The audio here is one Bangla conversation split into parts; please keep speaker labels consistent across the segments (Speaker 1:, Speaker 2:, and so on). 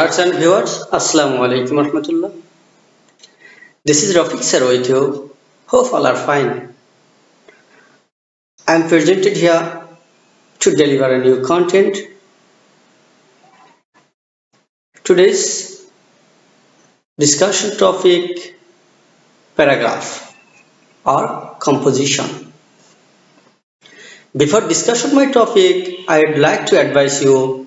Speaker 1: Arts and viewers, Assalamu alaikum warahmatullah. This is Rafiq sir with you. Hope all are fine. I am presented here to deliver a new content. Today's discussion topic paragraph or composition. Before discussion my topic, I would like to advise you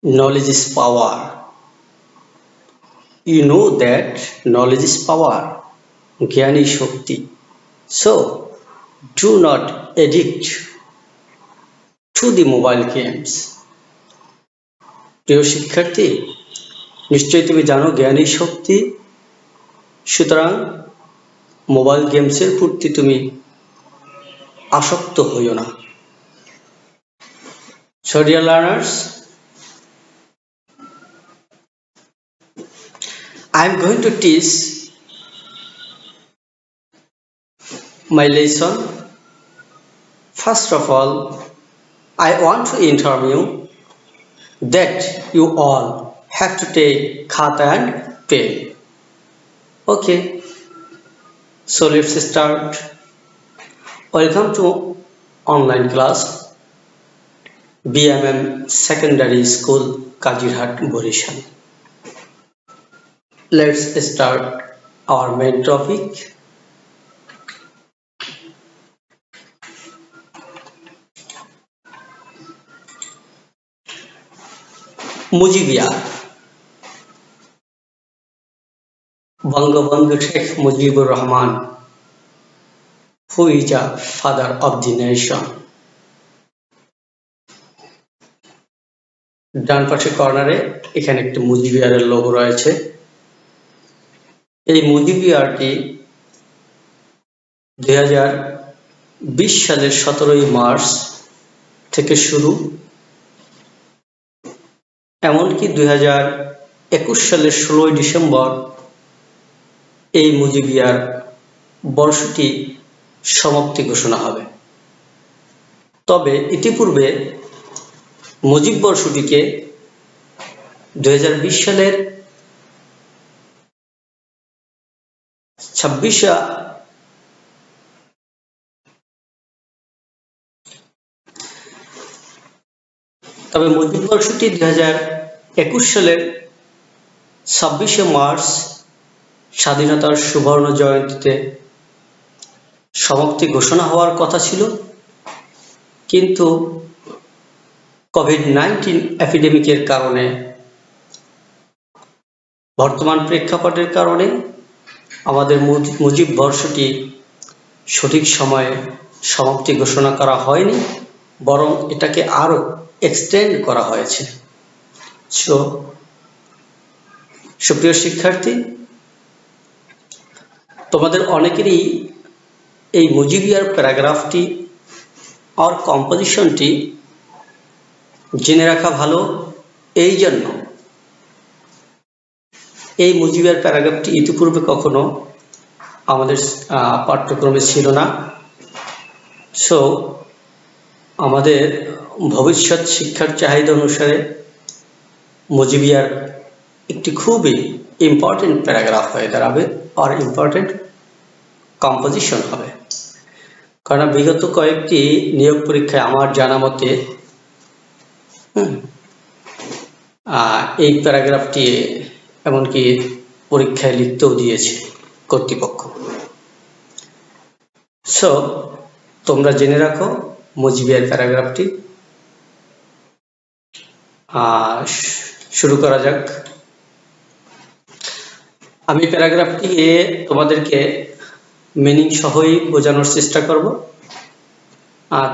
Speaker 1: knowledge is power. You know that knowledge is power. Gyani Shakti. So do not addict to the mobile games. প্রিয় শিক্ষার্থী, নিশ্চয়ই তুমি জানো জ্ঞানী শক্তি, সুতরাং মোবাইল গেমসের প্রতি তুমি আসক্ত হইও না। So dear learners, I am going to teach my lesson. First of all, I want to inform you that you all have to take khata and pen. Okay, so let's start. Welcome to online class BMM Secondary School, Kajirhat, Borishal. Let's start our main topic. Mujibiyar. Bangabandhu Sheikh Mujibur Rahman, who is a father of the nation. ডান পাশে কর্নারে এখানে একটি মুজিবিয়ারের লোগো রয়েছে। এই মুজিবিয়ারটি 2020 সালের 17 মার্চ থেকে শুরু, এমনকি 2021 সালের 16 ডিসেম্বর এই মুজিবিয়ার বর্ষটি সমাপ্তি ঘোষণা হবে। তবে ইতিপূর্বে মুজিব বর্ষটিকে 2020 সালের 26 তবে মুজিব বর্ষটি 2021 সালের 26 মার্চ স্বাধীনতার সুবর্ণ জয়ন্তীতে সমাপ্তি ঘোষণা হওয়ার কথা ছিল, কিন্তু কোভিড-19 এপিডেমিকের কারণে, বর্তমান প্রেক্ষাপটের কারণে আমাদের মুজিব বর্ষটি সঠিক সময়ে সমাপ্তি ঘোষণা করা হয়নি, বরং এটাকে আরো এক্সটেন্ড করা হয়েছে। সুপ্রিয় শিক্ষার্থী, তোমাদের অনেকেরই এই মুজিবিয়ার প্যারাগ্রাফটি আর কম্পোজিশনটি জেনে রাখা ভালো। এই জন্য এই মুজিবিয়ার প্যারাগ্রাফটি ইতিপূর্বে কখনো আমাদের পাঠ্যক্রমে ছিল না। সো আমাদের ভবিষ্যৎ শিক্ষার চাহিদা অনুসারে মুজিবিয়ার একটি খুবই ইম্পর্টেন্ট প্যারাগ্রাফ হয়ে দাঁড়াবে আর ইম্পর্টেন্ট কম্পোজিশন হবে। কারণ বিগত কয়েকটি নিয়োগ পরীক্ষায় আমার জানা মতে এই প্যারাগ্রাফটি এমনকি পরীক্ষায় লিখতেও দিয়েছে কর্তৃপক্ষ। সো তোমরা জেনে রাখো মুজিবিয়ার প্যারাগ্রাফটি। শুরু করা যাক। আমি প্যারাগ্রাফটি তোমাদেরকে মিনিং সহই বোঝানোর চেষ্টা করব।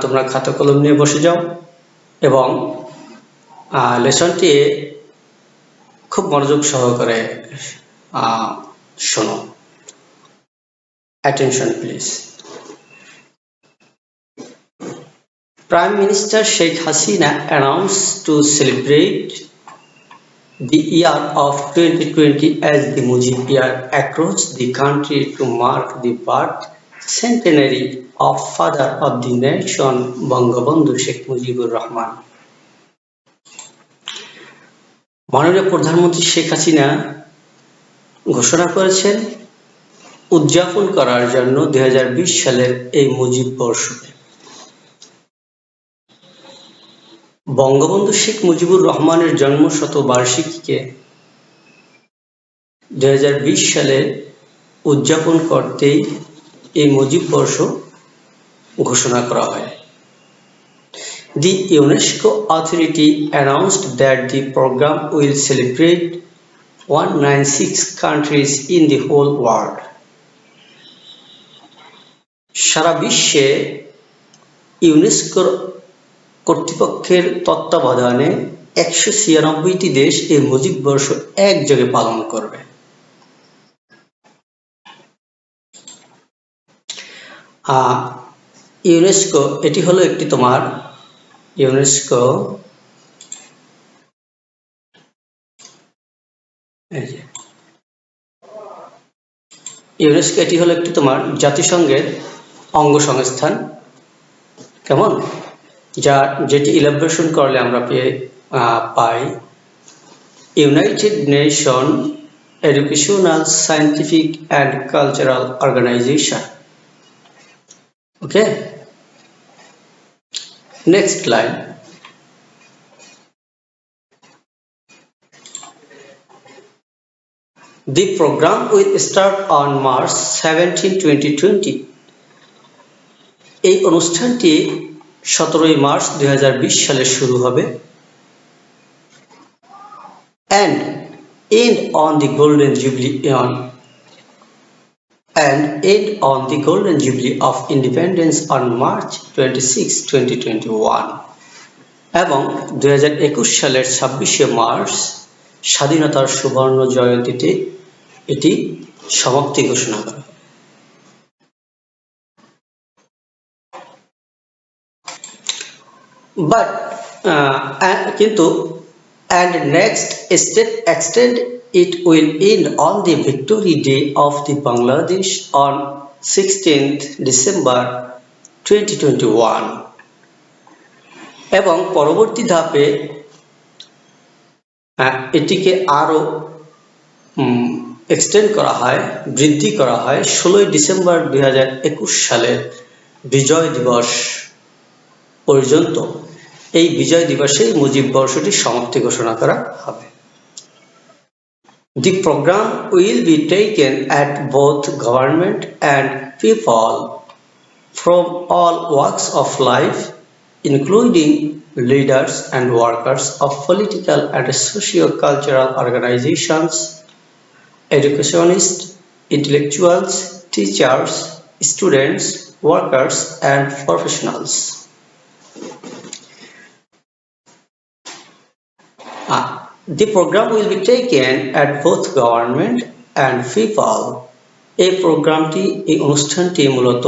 Speaker 1: তোমরা খাতা কলম নিয়ে বসে যাও এবং লেসনটি খুব মনোযোগ সহকারে শোনো। Attention please. Prime Minister Sheikh Hasina announced to celebrate the year of 2020 as the Mujib year across the country to mark the birth centenary of father of the nation Bangabandhu Sheikh Mujibur Rahman. মাননীয় প্রধানমন্ত্রী শেখ হাসিনা ঘোষণা করেছেন উদযাপন করার জন্য 2020 সালের এই মুজিব বর্ষকে বঙ্গবন্ধু শেখ মুজিবুর রহমানের জন্মশতবার্ষিকীকে 2020 সালে উদযাপন করতেই এই মুজিব বর্ষ ঘোষণা করা হয়। The UNESCO authority announced that the program will celebrate 196 countries in the whole world. সারা বিশ্বে ইউনেস্কোর কর্তৃপক্ষের তত্ত্বাবধানে 196টি দেশ এই মুজিব বর্ষ একযোগে পালন করবে। ইউনেস্কো এটি হলো একটি তোমার ইউনেস্কো এটি হলো একটি তোমার জাতিসংঘের অঙ্গ সংস্থান, কেমন, যেটি ইলাবোরেশন করলে আমরা পাই United Nation Educational Scientific and Cultural Organization. Okay, next line. The program will start on March 17, 2020. এই অনুষ্ঠানটি 17 মার্চ 2020 সালে শুরু হবে and end on the golden jubilee of independence on March 26, 2021 এবং 2021 সালের 26শে মার্চ স্বাধীনতার সুবর্ণ জয়ন্তীতে এটি সমাপ্তি ঘোষণা করা। But কিন্তু and next extend it will end on the Victory Day of the Bangladesh on 16th December 2021 এবং পরবর্তী ধাপে এটিকে আরো এক্সটেন্ড করা হয়, বৃদ্ধি করা হয় 16 ডিসেম্বর 2021 সালের বিজয় দিবস পর্যন্ত। এই বিজয় দিবসে মুজিব বর্ষটির সমাপ্তি ঘোষণা করা হবে। The program will be taken at both government and people from all walks of life, including leaders and workers of political and socio-cultural organizations, educationists, intellectuals, teachers, students, workers, and professionals. The program will be taken at both government and people. এই অনুষ্ঠানটি মূলত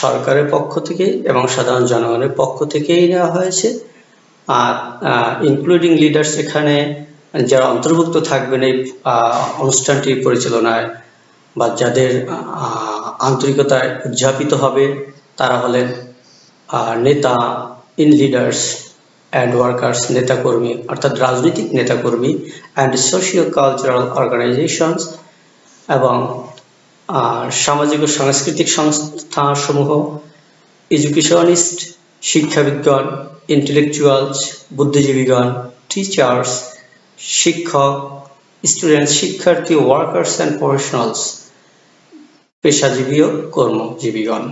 Speaker 1: সরকারের পক্ষ থেকে এবং সাধারণ জনগণের পক্ষ থেকেই নেওয়া হয়েছে। আর ইনক্লুডিং লিডার্স, এখানে যারা অন্তর্ভুক্ত থাকবেন এই অনুষ্ঠানটি পরিচালনায় বা যাদের আন্তরিকতায় উদযাপিত হবে তারা হলেন নেতা, লিডার্স and workers, নেতাকর্মী অর্থাৎ রাজনৈতিক নেতাকর্মী, and socio-cultural organizations এবং সামাজিক ও সাংস্কৃতিক সংস্থাসমূহ, এডুকেশনিস্ট শিক্ষাবিদগণ, ইন্টেলেকচুয়ালস বুদ্ধিজীবীগণ, টিচার্স শিক্ষক, স্টুডেন্টস শিক্ষার্থী, ওয়ার্কার্স অ্যান্ড প্রফেশনালস পেশাজীবী ও কর্মজীবীগণ,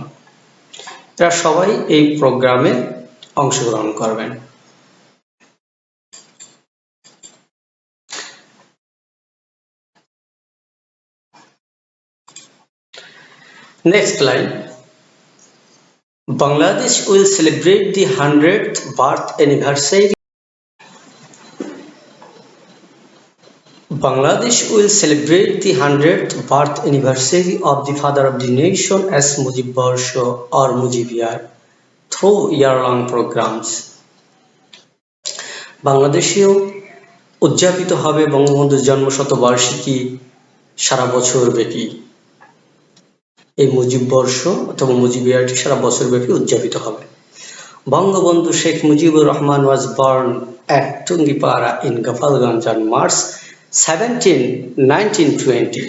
Speaker 1: এরা সবাই এই প্রোগ্রামে অংশগ্রহণ করবেন। Next line. Bangladesh will celebrate the 100th birth anniversary. Bangladesh will celebrate the 100th birth anniversary of the father of the nation as Mujib Barsho or Mujibiyar through year-long programs. বাংলাদেশেও উদযাপিত হবে বঙ্গবন্ধুর জন্মশতবার্ষিকী সারা বছর ব্যাপী। এই মুজিব বর্ষ অথবা মুজিবিয়ারটি সারা বছর ব্যাপী উদযাপিত হবে। Bangabandhu Sheikh Mujibur Rahman was born at Tungipara in Gopalganj on March 17, 1920.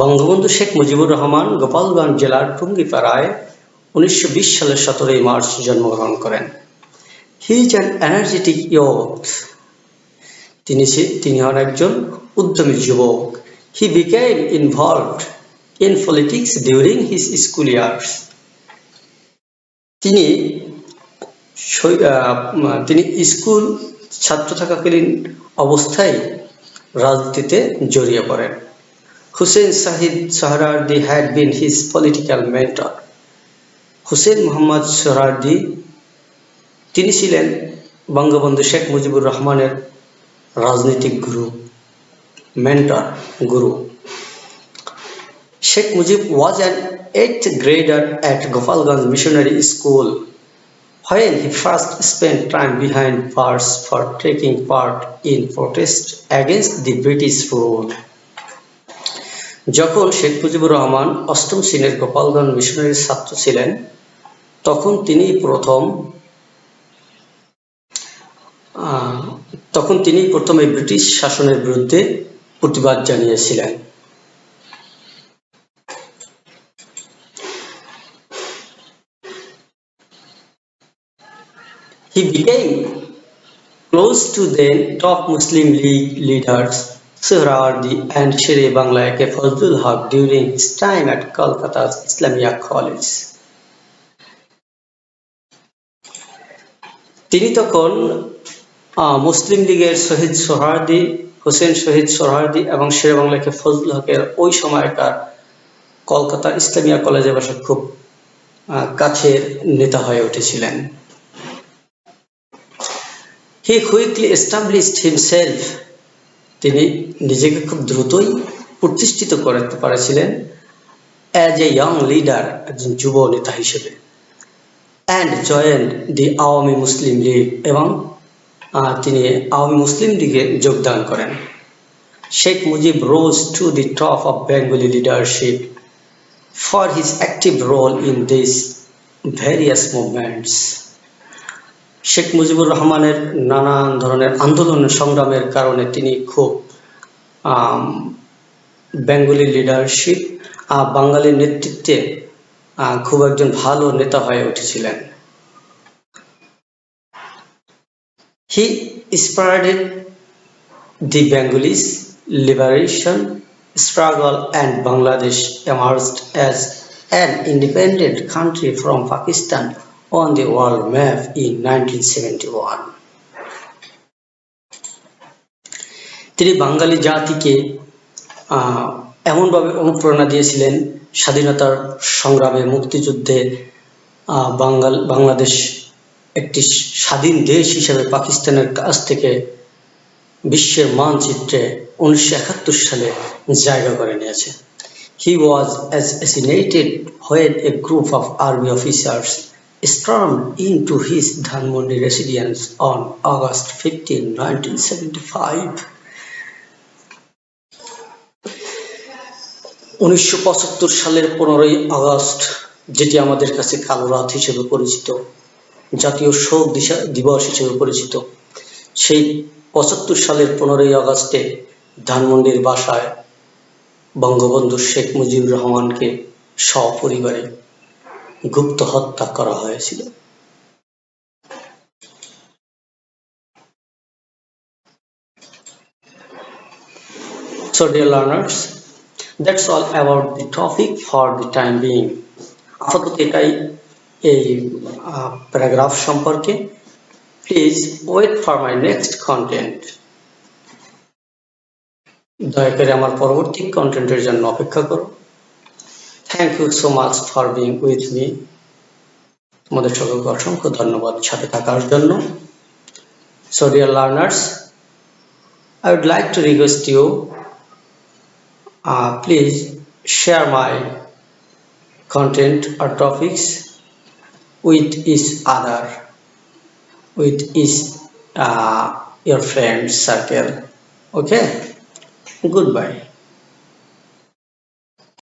Speaker 1: Bangabandhu Sheikh Mujibur Rahman Gopalganj জেলার টুঙ্গিপাড়ায় 1920 সালের 17 মার্চ জন্মগ্রহণ করেন। He is an energetic youth. তিনি হন একজন উদ্যমী যুবক। He became involved in politics during his school years. তিনি স্কুল ছাত্র থাকাকালীন অবস্থায় রাজনীতিতে জড়িয়ে পড়েন। হুসেন সাহিদ Suhrawardy had been his political mentor. Hussain Mohammad Suhrawardy তিনি ছিলেন বঙ্গবন্ধু শেখ মুজিবুর রহমানের রাজনৈতিক গুরু, mentor, Guru. Sheikh Mujib was an 8th grader at Gopalganj Missionary School when he first spent time behind bars for taking part in protest against the British rule. যখন শেখ মুজিবুর রহমান অষ্টম শ্রেণীর গোপালগঞ্জ মিশনারির ছাত্র ছিলেন, তখন তিনি প্রথমে ব্রিটিশ শাসনের বিরুদ্ধে প্রতিবাদ জানিয়েছিলেন। He became close to then top Muslim League leaders Sohrawardi and Shere Bangla K. Fazlul Haq during his time at Kolkata's Islamia College. তিনি তখন মুসলিম লীগের হোসেন শহীদ সোহরাওয়ার্দী এবং শেরে বাংলা কে ফজলুল হকের ওই সময়কার কলকাতা ইসলামিয়া কলেজে বসে খুব কাছের নেতা হয়ে উঠেছিলেন। He quickly established himself. তিনি নিজেকে খুব দ্রুতই প্রতিষ্ঠিত করতে পারেছিলেন as a young leader, একজন যুব নেতা হিসেবে, and joined the Awami Muslim League, এবং তিনি আওয়ামী মুসলিম লীগে যোগদান করেন। Sheikh Mujib rose to the top of Bengali leadership for his active role in these various movements. Sheikh Mujibur রহমানের নানান ধরনের আন্দোলন সংগ্রামের কারণে তিনি খুব বেঙ্গলি লিডারশিপ বাঙালির নেতৃত্বে খুব একজন ভালো নেতা হয়ে উঠেছিলেন। He spearheaded the Bengalis liberation struggle and Bangladesh emerged as an independent country from Pakistan on the world map in 1971. তিনি বাঙালি জাতিকে এমনভাবে অনুপ্রেরণা দিয়েছিলেন, স্বাধীনতার সংগ্রামে, মুক্তিযুদ্ধে বাংলাদেশ একটি স্বাধীন দেশ হিসেবে পাকিস্তানের কাছ থেকে বিশ্বের মানচিত্রে 1971 সালে জায়গা করে নিয়েছে। He was assassinated when a group of army officers stormed into his Dhanmondi residence on August 15, 1975. 1975 সালের 15ই আগস্ট, যেটি আমাদের কাছে কালো রাত হিসেবে পরিচিত, জাতীয় শোক দিবস হিসেবে পরিচিত, সেই 75 সালের 15ই আগস্টে ধানমন্ডির বাসায় বঙ্গবন্ধু শেখ মুজিবুর রহমানকে সপরিবারে গুপ্ত হত্যা করা হয়েছিল। So dear learners, that's all about the topic for the time being. আপাতত এটাই এই প্যারাগ্রাফ সম্পর্কে। Please wait for my next content. দয়া করে আমার পরবর্তী কন্টেন্টের জন্য অপেক্ষা করো। Thank you so much for being with me. তোমাদের সকলকে অসংখ্য ধন্যবাদ সাথে থাকার জন্য। So dear learners, I would like to request you, please share my content or topics with your friends circle. Okay, goodbye.